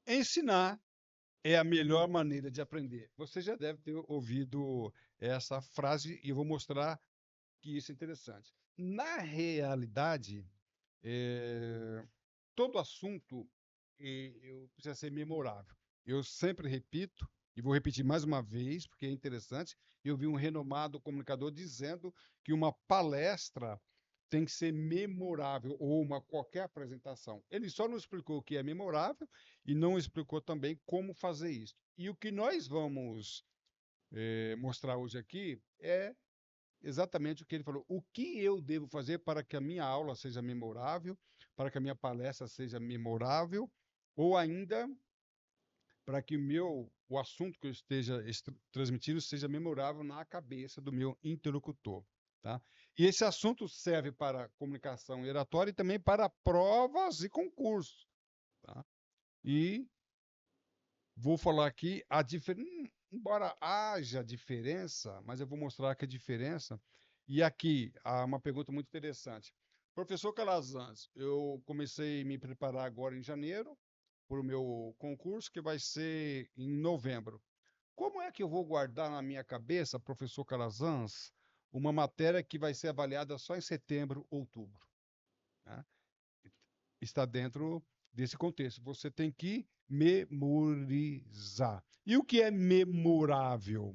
Ensinar é a melhor maneira de aprender. Você já deve ter ouvido essa frase e eu vou mostrar que isso é interessante. Na realidade, eh, todo assunto precisa ser memorável. Eu sempre repito, e vou repetir mais uma vez, porque é interessante. Eu vi um renomado comunicador dizendo que uma palestra tem que ser memorável, ou uma qualquer apresentação. Ele só não explicou o que é memorável e não explicou também como fazer isso. E o que nós vamos mostrar hoje aqui é exatamente o que ele falou. O que eu devo fazer para que a minha aula seja memorável, para que a minha palestra seja memorável, ou ainda para que o assunto que eu esteja transmitindo seja memorável na cabeça do meu interlocutor, tá? E esse assunto serve para comunicação oratória e também para provas e concursos, tá? E vou falar aqui a diferença, embora haja diferença, mas eu vou mostrar que a diferença. E aqui há uma pergunta muito interessante. Professor Calazans, eu comecei a me preparar agora em janeiro para o meu concurso, que vai ser em novembro. Como é que eu vou guardar na minha cabeça, professor Calazans, uma matéria que vai ser avaliada só em setembro, outubro, né? Está dentro desse contexto. Você tem que memorizar. E o que é memorável?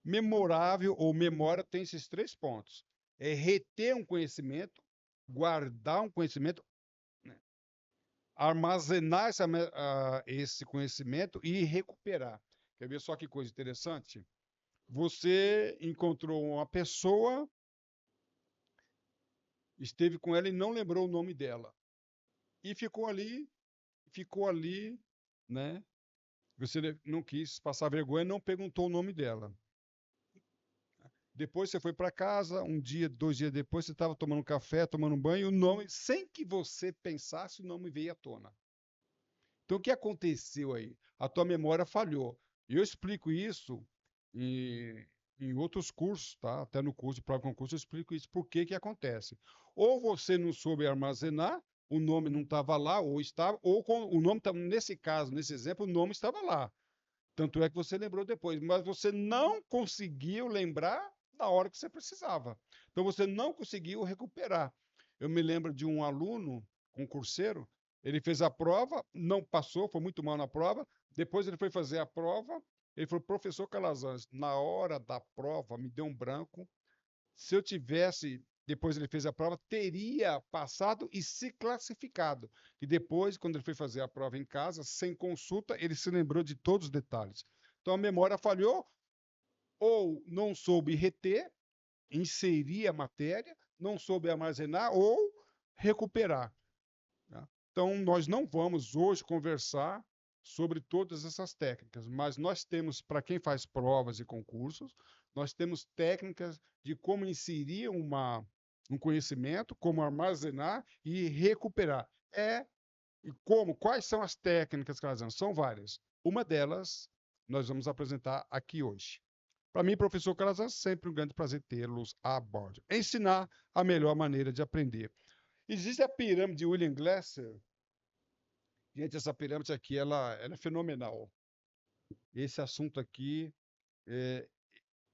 Memorável ou memória tem esses três pontos: é reter um conhecimento, guardar um conhecimento, né? Armazenar esse conhecimento e recuperar. Quer ver só que coisa interessante? Você encontrou uma pessoa, esteve com ela e não lembrou o nome dela. E ficou ali, né? Você não quis passar vergonha, não perguntou o nome dela. Depois você foi para casa, um dia, 2 dias depois, você estava tomando um café, tomando um banho, o nome, sem que você pensasse, o nome veio à tona. Então, o que aconteceu aí? A tua memória falhou. E eu explico isso em, em outros cursos, tá? Até no curso de prova concurso eu explico isso. Por que que acontece? Ou você não soube armazenar, o nome não estava lá, ou estava, ou o nome estava, nesse caso, nesse exemplo, o nome estava lá. Tanto é que você lembrou depois, mas você não conseguiu lembrar na hora que você precisava. Então você não conseguiu recuperar. Eu me lembro de um aluno, concurseiro, ele fez a prova, não passou, foi muito mal na prova. Depois ele foi fazer a prova, ele falou: professor Calazans, na hora da prova me deu um branco. Se eu tivesse, depois ele fez a prova, teria passado e se classificado. E depois, quando ele foi fazer a prova em casa, sem consulta, ele se lembrou de todos os detalhes. Então a memória falhou, ou não soube reter, inserir a matéria, não soube armazenar ou recuperar, tá? Então, nós não vamos hoje conversar sobre todas essas técnicas, mas nós temos, para quem faz provas e concursos, nós temos técnicas de como inserir um conhecimento, como armazenar e recuperar. E como? Quais são as técnicas que elas usam? São várias. Uma delas nós vamos apresentar aqui hoje. Para mim, professor Calazan, sempre um grande prazer tê-los a bordo. Ensinar a melhor maneira de aprender. Existe a pirâmide de William Glasser. Gente, essa pirâmide aqui, ela é fenomenal. Esse assunto aqui, é,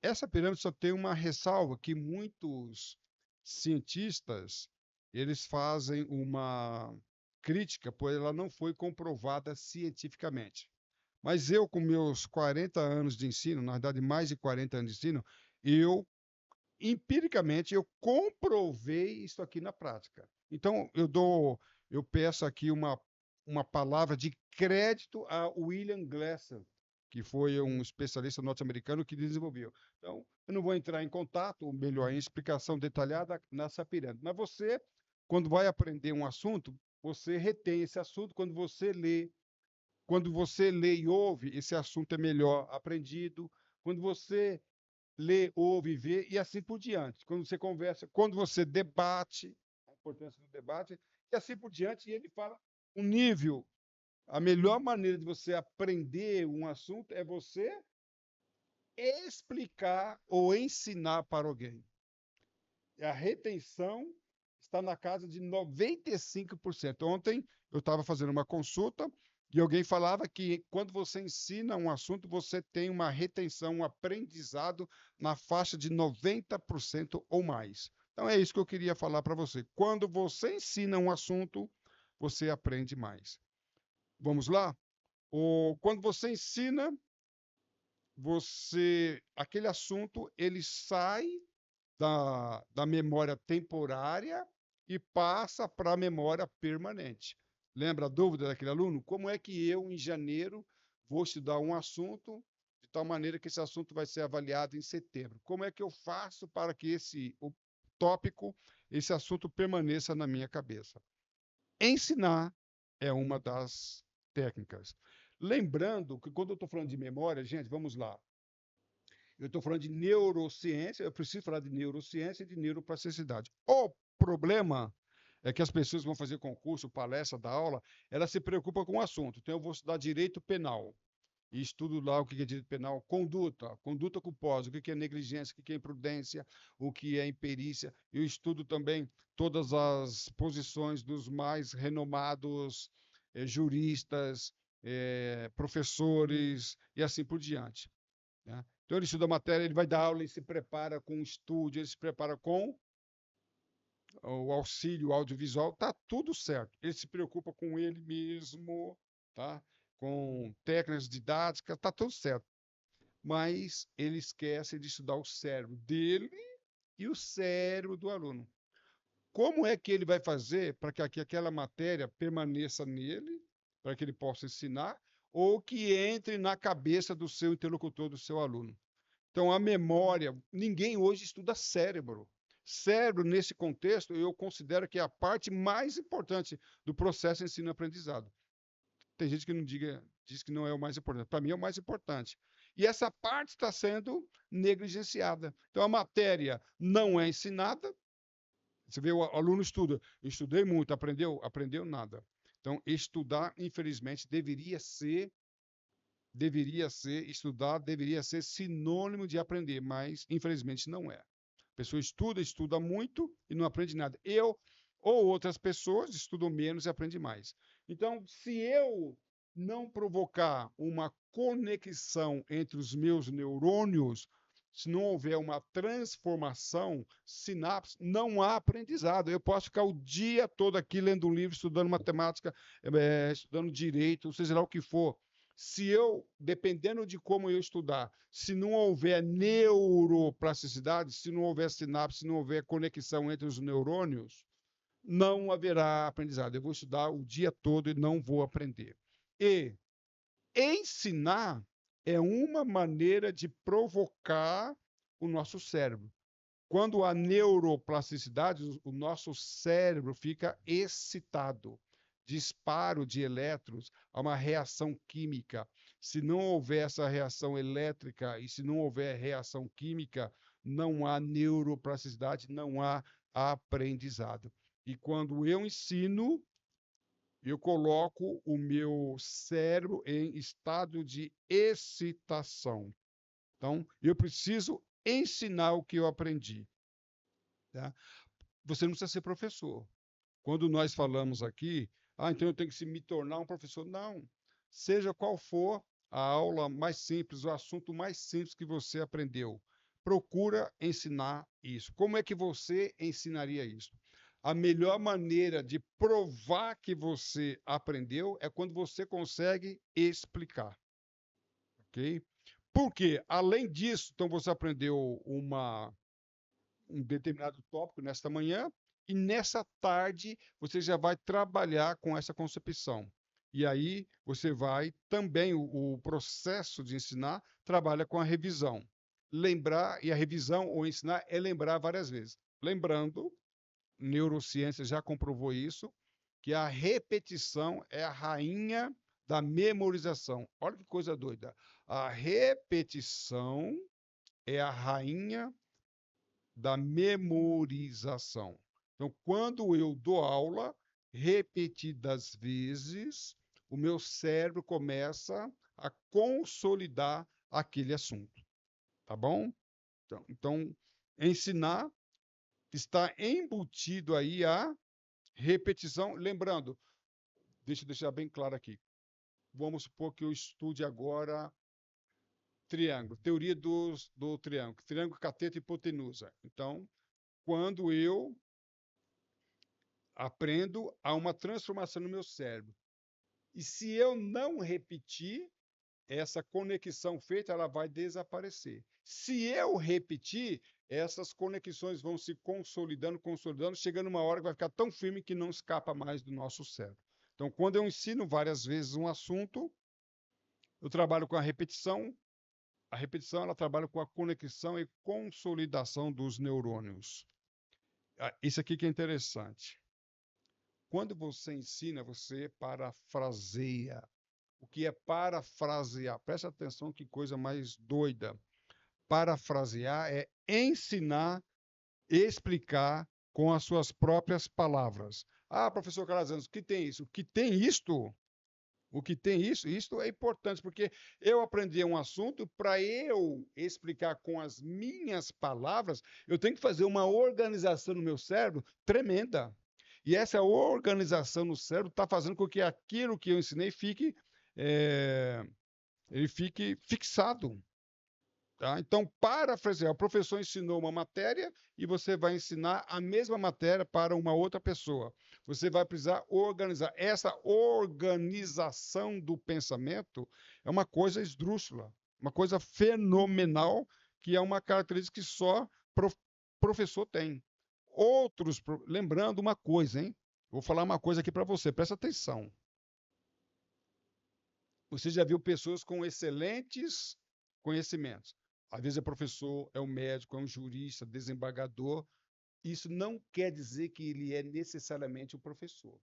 essa pirâmide só tem uma ressalva que muitos cientistas, eles fazem uma crítica, pois ela não foi comprovada cientificamente. Mas eu, com meus 40 anos de ensino, na verdade mais de 40 anos de ensino, eu empiricamente eu comprovei isso aqui na prática. Então eu peço aqui uma palavra de crédito a William Glasser, que foi um especialista norte-americano que desenvolveu. Então, eu não vou entrar em contato, ou melhor, em explicação detalhada nessa pirâmide. Mas você, quando vai aprender um assunto, você retém esse assunto quando você lê e ouve, esse assunto é melhor aprendido. Quando você lê, ouve, vê e assim por diante. Quando você conversa, quando você debate, a importância do debate, e assim por diante, e ele fala o nível. A melhor maneira de você aprender um assunto é você explicar ou ensinar para alguém. E a retenção está na casa de 95%. Ontem eu estava fazendo uma consulta E alguém falava que quando você ensina um assunto, você tem uma retenção, um aprendizado na faixa de 90% ou mais. Então é isso que eu queria falar para você. Quando você ensina um assunto, você aprende mais. Vamos lá? Quando você ensina, aquele assunto, ele sai da memória temporária e passa para a memória permanente. Lembra a dúvida daquele aluno? Como é que eu, em janeiro, vou estudar um assunto de tal maneira que esse assunto vai ser avaliado em setembro? Como é que eu faço para que o tópico, esse assunto permaneça na minha cabeça? Ensinar é uma das técnicas. Lembrando que quando eu estou falando de memória, gente, vamos lá. Eu estou falando de neurociência, eu preciso falar de neurociência e de neuroplasticidade. O problema é que as pessoas vão fazer concurso, palestra, dar aula, elas se preocupam com o assunto. Então, eu vou estudar direito penal. E estudo lá o que é direito penal, conduta culposa, o que é negligência, o que é imprudência, o que é imperícia. Eu estudo também todas as posições dos mais renomados juristas, professores e assim por diante. Né? Então, ele estuda a matéria, ele vai dar aula, ele se prepara com estúdio, ele se prepara com o auxílio audiovisual, tá tudo certo. Ele se preocupa com ele mesmo, tá? Com técnicas didáticas, tá tudo certo. Mas ele esquece de estudar o cérebro dele e o cérebro do aluno. Como é que ele vai fazer para que aquela matéria permaneça nele, para que ele possa ensinar, ou que entre na cabeça do seu interlocutor, do seu aluno? Então, a memória, ninguém hoje estuda cérebro. Cérebro, nesse contexto, eu considero que é a parte mais importante do processo ensino-aprendizado. Tem gente que não diz que não é o mais importante. Para mim é o mais importante. E essa parte está sendo negligenciada. Então, a matéria não é ensinada. Você vê, o aluno estuda. Eu estudei muito, aprendeu nada. Então, estudar, infelizmente, estudar deveria ser sinônimo de aprender, mas infelizmente não é. A pessoa estuda muito e não aprende nada. Eu ou outras pessoas estudam menos e aprendem mais. Então, se eu não provocar uma conexão entre os meus neurônios, se não houver uma transformação, sinapse, não há aprendizado. Eu posso ficar o dia todo aqui lendo um livro, estudando matemática, estudando direito, seja lá o que for. Se eu, dependendo de como eu estudar, se não houver neuroplasticidade, se não houver sinapse, se não houver conexão entre os neurônios, não haverá aprendizado. Eu vou estudar o dia todo e não vou aprender. E ensinar é uma maneira de provocar o nosso cérebro. Quando há neuroplasticidade, o nosso cérebro fica excitado. Disparo de elétrons, há uma reação química. Se não houver essa reação elétrica e se não houver reação química, não há neuroplasticidade, não há aprendizado. E quando eu ensino, eu coloco o meu cérebro em estado de excitação. Então, eu preciso ensinar o que eu aprendi. Tá? Você não precisa ser professor. Quando nós falamos aqui, então eu tenho que me tornar um professor. Não. Seja qual for a aula mais simples, o assunto mais simples que você aprendeu, procura ensinar isso. Como é que você ensinaria isso? A melhor maneira de provar que você aprendeu é quando você consegue explicar. Ok? Porque, além disso, então você aprendeu um determinado tópico nesta manhã, e nessa tarde você já vai trabalhar com essa concepção. E aí você vai também, o processo de ensinar trabalha com a revisão. Lembrar, e a revisão ou ensinar é lembrar várias vezes. Lembrando, neurociência já comprovou isso, que a repetição é a rainha da memorização. Olha que coisa doida. A repetição é a rainha da memorização. Então, quando eu dou aula, repetidas vezes, o meu cérebro começa a consolidar aquele assunto. Tá bom? Então, ensinar está embutido aí a repetição. Lembrando, deixa eu deixar bem claro aqui. vamos supor que eu estude agora triângulo, teoria do triângulo, triângulo, cateto e hipotenusa. Então, quando eu aprendo, há uma transformação no meu cérebro. E se eu não repetir, essa conexão feita, ela vai desaparecer. Se eu repetir, essas conexões vão se consolidando, consolidando, chegando uma hora que vai ficar tão firme que não escapa mais do nosso cérebro. Então, quando eu ensino várias vezes um assunto, eu trabalho com a repetição. A repetição, ela trabalha com a conexão e consolidação dos neurônios. Isso aqui que é interessante. Quando você ensina, você parafraseia. O que é parafrasear? Presta atenção que coisa mais doida. Parafrasear é ensinar, explicar com as suas próprias palavras. Ah, professor Calazans, o que tem isso? O que tem isto? O que tem isso? Isto é importante, porque eu aprendi um assunto, para eu explicar com as minhas palavras, eu tenho que fazer uma organização no meu cérebro tremenda. E essa organização no cérebro está fazendo com que aquilo que eu ensinei ele fique fixado. Tá? Então, parafrasear, o professor ensinou uma matéria e você vai ensinar a mesma matéria para uma outra pessoa. Você vai precisar organizar. Essa organização do pensamento é uma coisa esdrúxula, uma coisa fenomenal, que é uma característica que só professor tem. Outros, lembrando uma coisa, hein? Vou falar uma coisa aqui para você, presta atenção. Você já viu pessoas com excelentes conhecimentos. Às vezes é professor, é um médico, é um jurista, desembargador. Isso não quer dizer que ele é necessariamente um professor.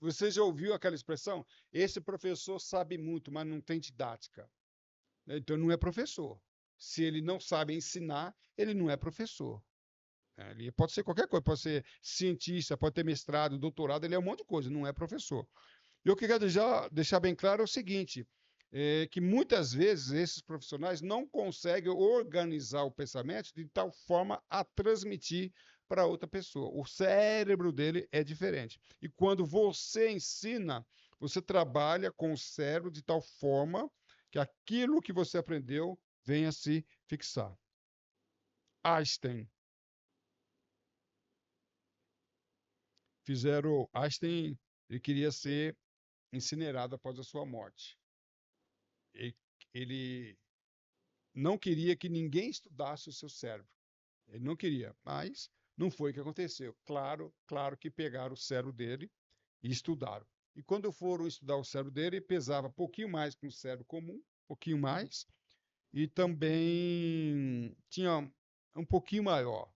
Você já ouviu aquela expressão? Esse professor sabe muito, mas não tem didática. Então não é professor. Se ele não sabe ensinar, ele não é professor. Ele pode ser qualquer coisa, pode ser cientista, pode ter mestrado, doutorado, ele é um monte de coisa, não é professor. E eu queria deixar bem claro é o seguinte, que muitas vezes esses profissionais não conseguem organizar o pensamento de tal forma a transmitir para outra pessoa. O cérebro dele é diferente. E quando você ensina, você trabalha com o cérebro de tal forma que aquilo que você aprendeu venha se fixar. Einstein. Einstein, ele queria ser incinerado após a sua morte. Ele não queria que ninguém estudasse o seu cérebro. Ele não queria, mas não foi o que aconteceu. Claro que pegaram o cérebro dele e estudaram. E quando foram estudar o cérebro dele, pesava um pouquinho mais que um cérebro comum, um pouquinho mais, e também tinha um pouquinho maior.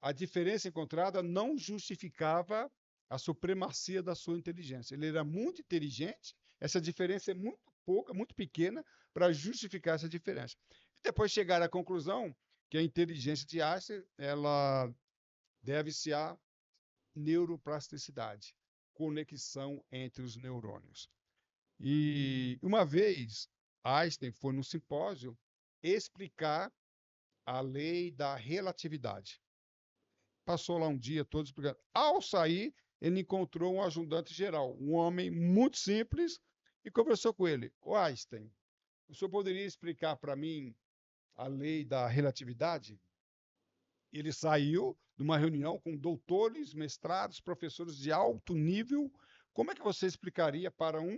A diferença encontrada não justificava a supremacia da sua inteligência. Ele era muito inteligente, essa diferença é muito pouca, muito pequena, para justificar essa diferença. E depois chegaram à conclusão que a inteligência de Einstein ela deve-se à neuroplasticidade, conexão entre os neurônios. E uma vez Einstein foi no simpósio explicar a lei da relatividade. Passou lá um dia todo explicando. Ao sair, ele encontrou um ajudante geral, um homem muito simples, e conversou com ele. O Einstein, o senhor poderia explicar para mim a lei da relatividade? Ele saiu de uma reunião com doutores, mestrados, professores de alto nível. Como é que você explicaria para um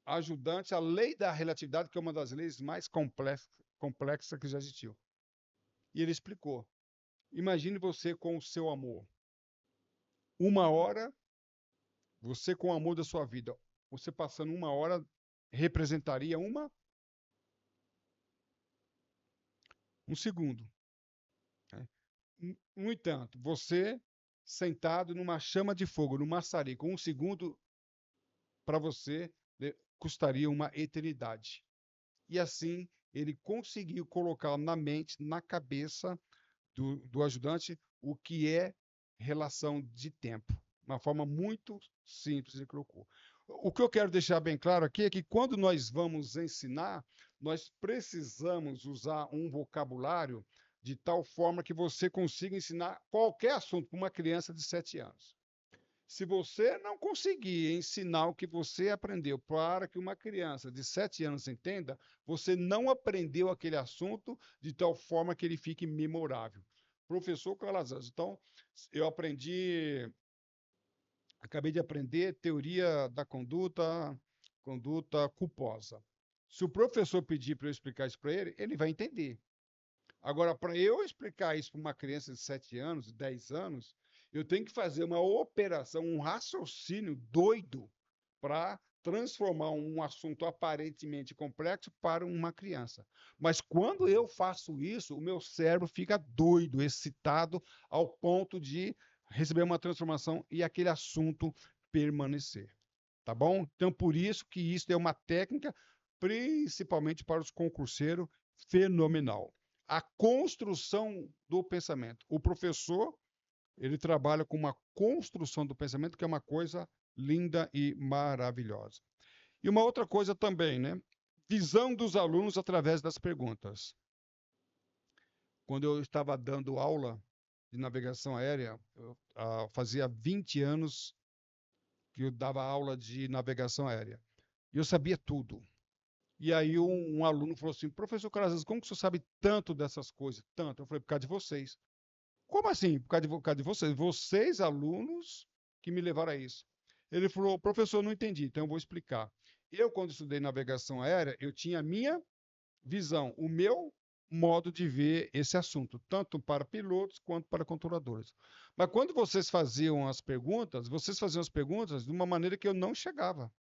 ajudante a lei da relatividade, que é uma das leis mais complexas que já existiu? E ele explicou. Imagine você com o seu amor. Uma hora, você com o amor da sua vida, você passando uma hora, representaria um segundo. Né? No entanto, você sentado numa chama de fogo, no maçarico, um segundo para você custaria uma eternidade. E assim, ele conseguiu colocar na mente, na cabeça do ajudante, o que é relação de tempo. Uma forma muito simples de colocou. O que eu quero deixar bem claro aqui é que quando nós vamos ensinar, nós precisamos usar um vocabulário de tal forma que você consiga ensinar qualquer assunto para uma criança de 7 anos. Se você não conseguir ensinar o que você aprendeu para que uma criança de 7 anos entenda, você não aprendeu aquele assunto de tal forma que ele fique memorável. Professor Calazans. Então, eu acabei de aprender teoria da conduta culposa. Se o professor pedir para eu explicar isso para ele, ele vai entender. Agora, para eu explicar isso para uma criança de 7 anos, 10 anos, eu tenho que fazer uma operação, um raciocínio doido para transformar um assunto aparentemente complexo para uma criança. Mas quando eu faço isso, o meu cérebro fica doido, excitado, ao ponto de receber uma transformação e aquele assunto permanecer. Tá bom? Então, por isso que isso é uma técnica, principalmente para os concurseiros, fenomenal. A construção do pensamento. O professor, ele trabalha com uma construção do pensamento, que é uma coisa linda e maravilhosa. E uma outra coisa também, né? Visão dos alunos através das perguntas. Quando eu estava dando aula de navegação aérea, fazia 20 anos que eu dava aula de navegação aérea. E eu sabia tudo. E aí um aluno falou assim, professor Calazans, como que o senhor sabe tanto dessas coisas? Tanto. Eu falei, por causa de vocês. Como assim? Por causa de vocês? Vocês, alunos, que me levaram a isso. Ele falou, professor, não entendi, então eu vou explicar. Eu, quando estudei navegação aérea, eu tinha a minha visão, o meu modo de ver esse assunto, tanto para pilotos quanto para controladores. Mas quando vocês faziam as perguntas de uma maneira que eu não chegava.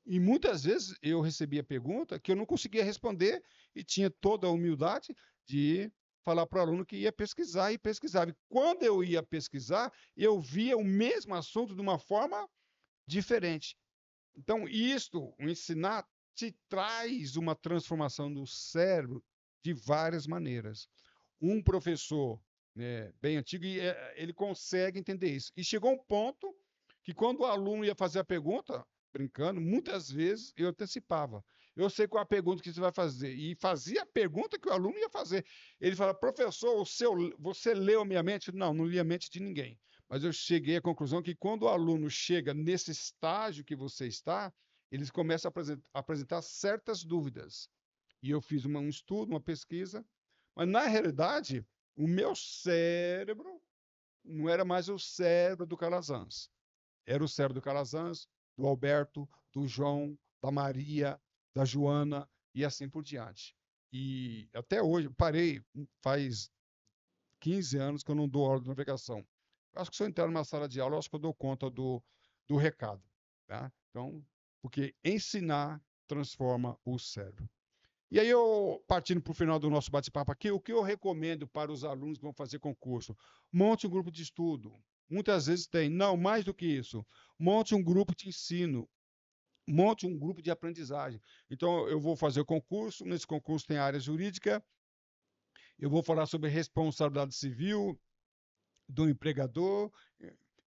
E muitas vezes eu recebia pergunta que eu não conseguia responder e tinha toda a humildade de falar para o aluno que ia pesquisar e pesquisava. E quando eu ia pesquisar, eu via o mesmo assunto de uma forma diferente. Então, o ensinar, te traz uma transformação do cérebro de várias maneiras. Um professor, né, bem antigo, ele consegue entender isso. E chegou um ponto que quando o aluno ia fazer a pergunta, brincando, muitas vezes eu antecipava. Eu sei qual a pergunta que você vai fazer. E fazia a pergunta que o aluno ia fazer. Ele fala, professor, você leu a minha mente? Não, não li a mente de ninguém. Mas eu cheguei à conclusão que quando o aluno chega nesse estágio que você está, eles começam a apresentar certas dúvidas. E eu fiz um estudo, uma pesquisa, mas na realidade, o meu cérebro não era mais o cérebro do Calazans. Era o cérebro do Calazans, do Alberto, do João, da Maria, da Joana e assim por diante. E até hoje, parei, faz 15 anos que eu não dou aula de navegação. Acho que se eu entrar numa sala de aula, acho que eu dou conta do recado. Tá? Então, porque ensinar transforma o cérebro. E aí, eu, partindo para o final do nosso bate-papo aqui, o que eu recomendo para os alunos que vão fazer concurso? Monte um grupo de estudo. Muitas vezes tem, não, mais do que isso. Monte um grupo de ensino. Monte um grupo de aprendizagem. Então, eu vou fazer o concurso, nesse concurso tem a área jurídica, eu vou falar sobre responsabilidade civil do empregador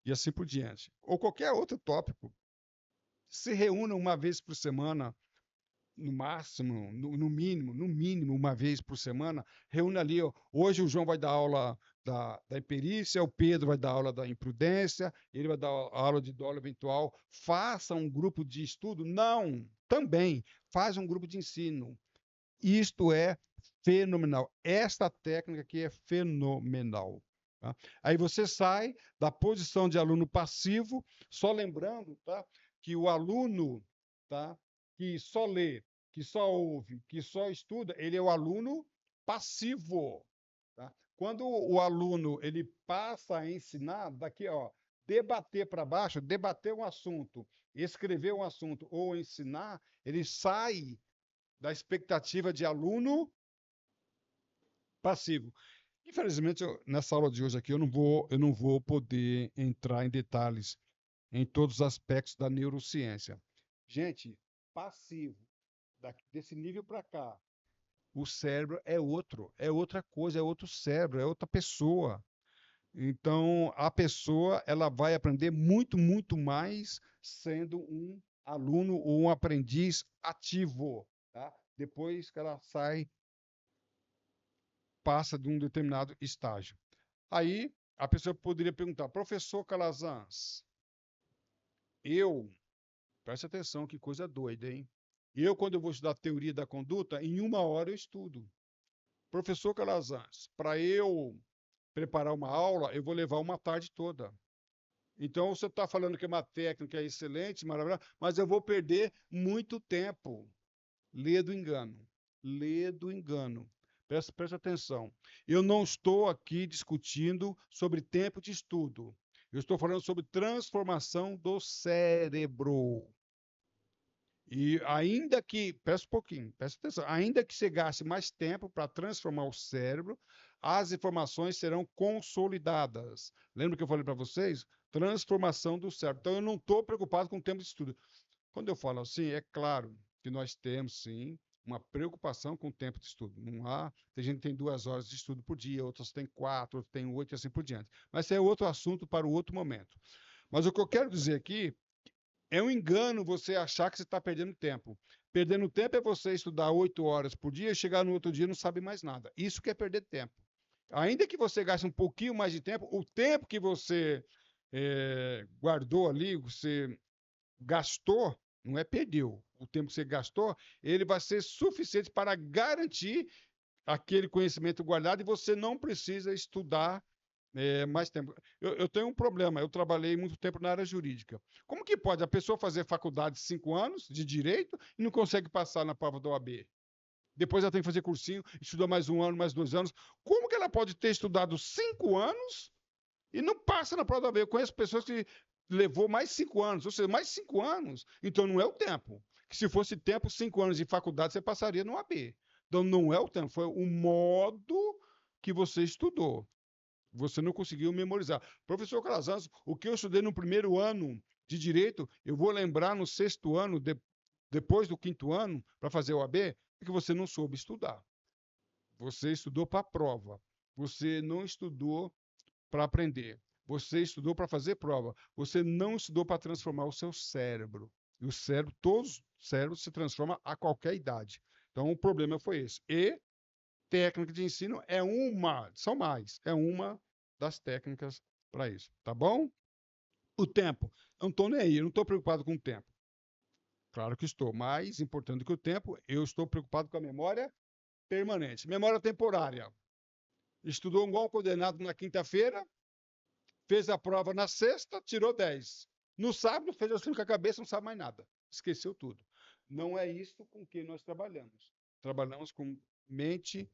e assim por diante. Ou qualquer outro tópico. Se reúna uma vez por semana, no máximo, no mínimo, uma vez por semana, reúne ali, ó, hoje o João vai dar aula da imperícia, o Pedro vai dar aula da imprudência, ele vai dar aula de dolo eventual, faça um grupo de estudo? Não, também, faz um grupo de ensino. Isto é fenomenal. Esta técnica aqui é fenomenal. Tá? Aí você sai da posição de aluno passivo, só lembrando, tá, que o aluno, tá, que só lê, que só ouve, que só estuda, ele é o aluno passivo. Tá? Quando o aluno ele passa a ensinar, daqui, ó, debater para baixo, debater um assunto, escrever um assunto ou ensinar, ele sai da expectativa de aluno passivo. Infelizmente, nessa aula de hoje aqui, eu não vou poder entrar em detalhes em todos os aspectos da neurociência. Gente, passivo, desse nível para cá, o cérebro é outra coisa, é outro cérebro, é outra pessoa. Então, a pessoa ela vai aprender muito, muito mais sendo um aluno ou um aprendiz ativo, tá? Depois que ela sai, passa de um determinado estágio. Aí a pessoa poderia perguntar, professor Calazans, Preste atenção, que coisa doida, hein? Quando eu vou estudar teoria da conduta, em 1 hora eu estudo. Professor Calazans, para eu preparar uma aula, eu vou levar uma tarde toda. Então, você está falando que é uma técnica excelente, maravilhosa, mas eu vou perder muito tempo. Lê do engano. Lê do engano. Presta atenção. Eu não estou aqui discutindo sobre tempo de estudo. Eu estou falando sobre transformação do cérebro. E ainda que, presta um pouquinho, presta atenção, ainda que você gaste mais tempo para transformar o cérebro, as informações serão consolidadas. Lembra que eu falei para vocês? Transformação do cérebro. Então, eu não estou preocupado com o tempo de estudo. Quando eu falo assim, é claro que nós temos, sim, uma preocupação com o tempo de estudo. Não há, tem gente que tem 2 horas de estudo por dia, outros têm 4, outros têm 8 e assim por diante. Mas isso é outro assunto para o outro momento. Mas o que eu quero dizer aqui é um engano você achar que você está perdendo tempo. Perdendo tempo é você estudar 8 horas por dia e chegar no outro dia e não sabe mais nada. Isso que é perder tempo. Ainda que você gaste um pouquinho mais de tempo, o tempo que você guardou ali, você gastou, não é perdeu. O tempo que você gastou, ele vai ser suficiente para garantir aquele conhecimento guardado e você não precisa estudar mais tempo. Eu tenho um problema, eu trabalhei muito tempo na área jurídica. Como que pode a pessoa fazer faculdade de 5 anos de direito e não consegue passar na prova da OAB? Depois ela tem que fazer cursinho, estuda mais 1 ano, mais 2 anos. Como que ela pode ter estudado 5 anos e não passa na prova da OAB? Eu conheço pessoas que levou mais 5 anos, ou seja, mais 5 anos, então não é o tempo. Que se fosse tempo, 5 anos de faculdade, você passaria no AB. Então não é o tempo, foi o modo que você estudou. Você não conseguiu memorizar. Professor Calazans, o que eu estudei no primeiro ano de direito, eu vou lembrar no 6º ano, depois do 5º ano, para fazer o AB, porque você não soube estudar. Você estudou para a prova. Você não estudou para aprender. Você estudou para fazer prova. Você não estudou para transformar o seu cérebro. E o cérebro, todos os cérebros se transformam a qualquer idade. Então, o problema foi esse. E técnica de ensino são mais, é uma das técnicas para isso, tá bom? O tempo, eu não estou nem aí, eu não estou preocupado com o tempo. Claro que estou, mais importante do que o tempo, eu estou preocupado com a memória permanente. Memória temporária. Estudou igual condenado na quinta-feira, fez a prova na sexta, tirou 10. No sábado, fez assim com a cabeça, não sabe mais nada. Esqueceu tudo. Não é isso com que nós trabalhamos. Trabalhamos com mente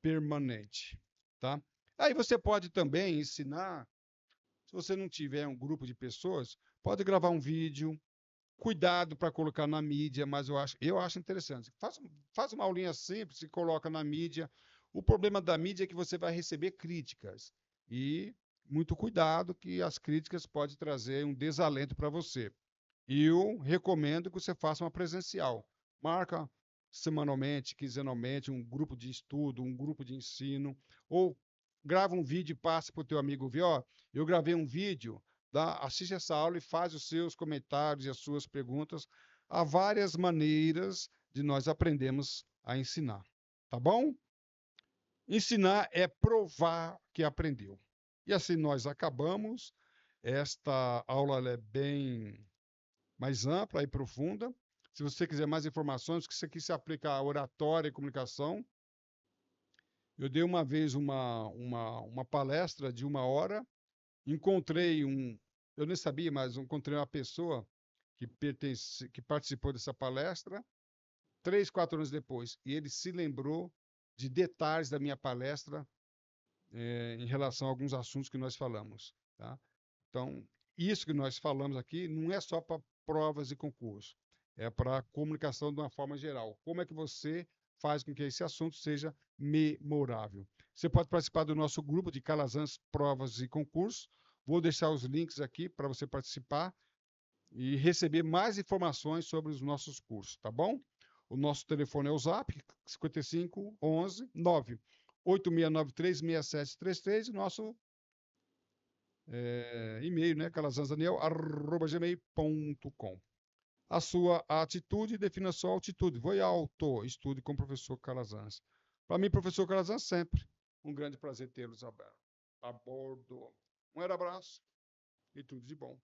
permanente, tá? Aí você pode também ensinar, se você não tiver um grupo de pessoas, pode gravar um vídeo, cuidado para colocar na mídia, mas eu acho interessante. Faz uma aulinha simples e coloca na mídia. O problema da mídia é que você vai receber críticas e muito cuidado que as críticas podem trazer um desalento para você. Eu recomendo que você faça uma presencial. Marca semanalmente, quinzenalmente, um grupo de estudo, um grupo de ensino, ou grava um vídeo e passa para o teu amigo ver, ó, eu gravei um vídeo, assiste essa aula e faz os seus comentários e as suas perguntas. Há várias maneiras de nós aprendermos a ensinar, tá bom? Ensinar é provar que aprendeu. E assim nós acabamos. Esta aula é bem mais ampla e profunda. Se você quiser mais informações, que isso aqui se aplica a oratória e comunicação. Eu dei uma vez uma palestra de 1 hora, eu nem sabia, mas encontrei uma pessoa que participou dessa palestra 3, 4 anos depois, e ele se lembrou de detalhes da minha palestra em relação a alguns assuntos que nós falamos. Tá? Então, isso que nós falamos aqui não é só para provas e concursos, é para a comunicação de uma forma geral. Como é que você faz com que esse assunto seja memorável? Você pode participar do nosso grupo de Calazans Provas e Concursos. Vou deixar os links aqui para você participar e receber mais informações sobre os nossos cursos, tá bom? O nosso telefone é o Zap, 55 11 9 86936733, e nosso e-mail, né? calazanzaniel@gmail.com. A sua atitude define a sua altitude. Voe alto, estude com o professor Calazans. Para mim, professor Calazans, sempre um grande prazer tê-los a bordo. Um abraço e tudo de bom.